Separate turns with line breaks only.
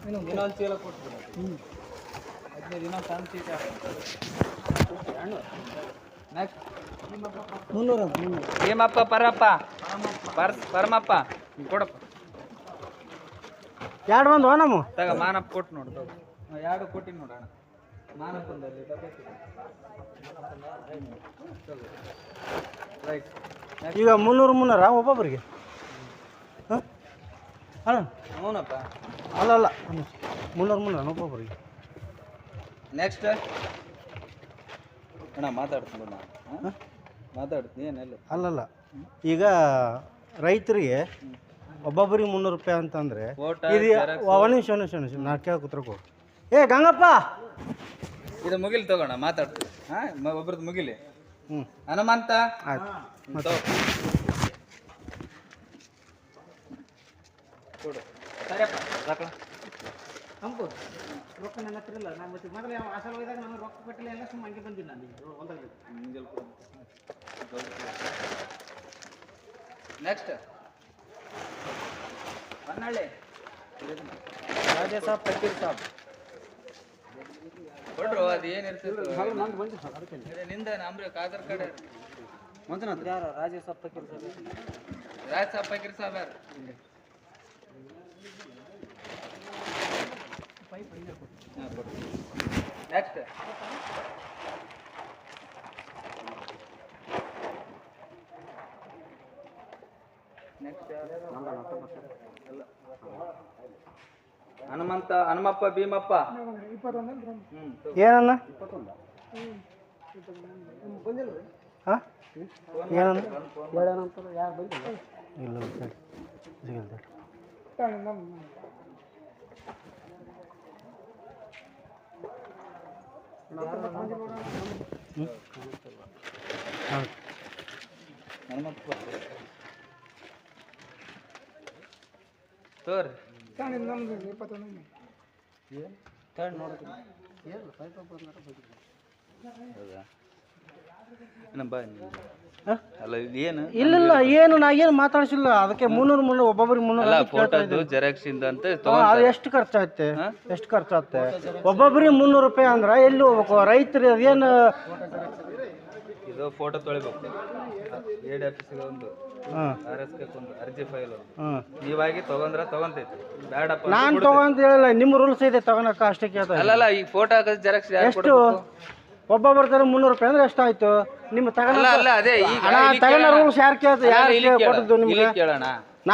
ಇನ್ನೊಂದು ಚೀಲ ಕೊಟ್ಬಿಡು. 15 ದಿನ ಸಣ್ಣ ಚೀಟಿ ನೆಕ್ಸ್ಟ್ ಭೀಮಪ್ಪ ಪರಪ್ಪ ಪರಮಪ್ಪ ಕೊಡಪ್ಪ.
ಎರಡು ಬಂದು ನಮ್ಮ
ತಗ ಮಾನಪ್ಪ ಕೊಟ್ಟು ನೋಡು. ಎರಡು ಕೊಟ್ಟಿನಿ ನೋಡೋಣ. ಮಾನಪ್ಪಂದಲ್ಲಿ ರೈಟ್.
ಈಗ 300 ಒಬ್ಬೊಬ್ಬರಿಗೆ. ಹಾಂ ಅಲ್ಲ
ಹ್ಞೂನಪ್ಪ.
ಅಲ್ಲ 300 ಒಬ್ಬೊಬ್ಬರಿಗೆ.
ನೆಕ್ಸ್ಟ್ ಅಣ್ಣ ಮಾತಾಡ್ತೀನಿ ನಾನು ಮಾತಾಡ್ತೀನಿ ಏನೆಲ್ಲ.
ಅಲ್ಲಲ್ಲ ಈಗ ರೈತರಿಗೆ ಒಬ್ಬೊಬ್ಬರಿಗೆ 300 ರೂಪಾಯಿ ಅಂತಂದರೆ ಇದು ನಾ ಕೇಳಿ ಕೂತ್ರಕೋ. ಏ ಗಂಗಪ್ಪ
ಇದು ಮುಗಿಲಿ ತಗೋಣ ಮಾತಾಡ್ತೀವಿ. ಹಾಂ ಒಬ್ರದ್ದು ಮುಗಿಲಿ. ಹನುಮಂತ ಆಯ್ತು ಕೊಡು. ಸರಿಯಪ್ಪ ಸಾಕಳ
ಹಂಪು ರೊಕ್ಕ ನನ್ನ ಹತ್ರ ಇಲ್ಲ. ನಾನು ಮತ್ತೆ ಮೊದಲೇ ಹಾಸನ ಹೋದಾಗ ನಾನು ರೊಕ್ಕ ಕೊಟ್ಟಿಲ್ಲ, ಎಲ್ಲ ಸುಮ್ಮನೆ ಹಂಗೆ ಬಂದಿಲ್ಲ. ನಾನು
ನೆಕ್ಸ್ಟ್ ಹೊನ್ನಳ್ಳಿ ರಾಜೇ ಸಾಬ್ ಫಕೀರ್ ಸಾಬ್ ಕೊಡ್ರು. ಅದು ಏನಿರ್ತದೆ ನಿಂದ ನಮ್ರಿ ಕಾದರ್ ಕಡೆ ಯಾರು ರಾಜೇ ಸಾಬ್ ಫಕೀರ್ ಸಾಬ್. ರಾಜ್ ಸಾಬ್ ಫಕೀರ್ ಸಾಬ್ ಯಾರು? ನೆಕ್ಸ್ಟ್ ಹನುಮಪ್ಪ ಭೀಮಪ್ಪ
ಏನನ್ನ ಹಾಂ ಏನನ್ನ ಇಲ್ಲ
ತೋರಿ
ಇಲ್ಲ ಏನು ನಾ ಏನು ಮಾತಾಡ್ಸಿಲ್ಲ. ಅದಕ್ಕೆ 300 ಒಬ್ಬೊಬ್ಬರಿಗೆ 300
ಜೆರಾಕ್ಸ್ ಇಂದ ಅಂತ
ಅದು ಎಷ್ಟು ಖರ್ಚಾಗುತ್ತೆ? ಒಬ್ಬೊಬ್ಬರಿಗೆ 300 ರೂಪಾಯಿ ಅಂದ್ರೆ ಎಲ್ಲಿ ಹೋಗ್ಬೇಕು ರೈತರು? ಅದೇನು
ಇದು ಫೋಟೋ ತೊಳಿಬೇಕು. ಎಡಿ ಆಫೀಸಿಗೆ ಒಂದು RSK ಒಂದು ಅರ್ಜಿ ಫೈಲ್ ನೀವಾಗಿ ತಗೊಂಡ್ರೆ ತಗೊಂತೈತಿ. ಬೇಡಪ್ಪ
ನಾನು ತಗೊಂತ ಹೇಳಿಲ್ಲ, ನಿಮ್ಮ ರೂಲ್ಸ್ ಇದೆ ತಗೊಳಕ ಅಷ್ಟೇ ಕೇಳ್ತಾ.
ಅಲ್ಲಲ್ಲ ಈಗ ಫೋಟೋ ಹಾಕೋದು ಜೆರಾಕ್ಸ್
ಎಷ್ಟು ಒಬ್ಬೊಬ್ಬರ ತರ 300 ರೂಪಾಯಿ ಅಂದ್ರೆ ಎಷ್ಟಾಯ್ತು? ನಿಮ್ಮ ತಗೊಂಡ
ಅದೇ ಈಗ
ತಗೊಂಡ ರೂಲ್ಸ್ ಯಾರು ಕೇಳ್ತಾರೆ? ಯಾರು ಕೊಟ್ಟದ್ದು ನಿಮ್ಗೆ
ಕೇಳೋಣ.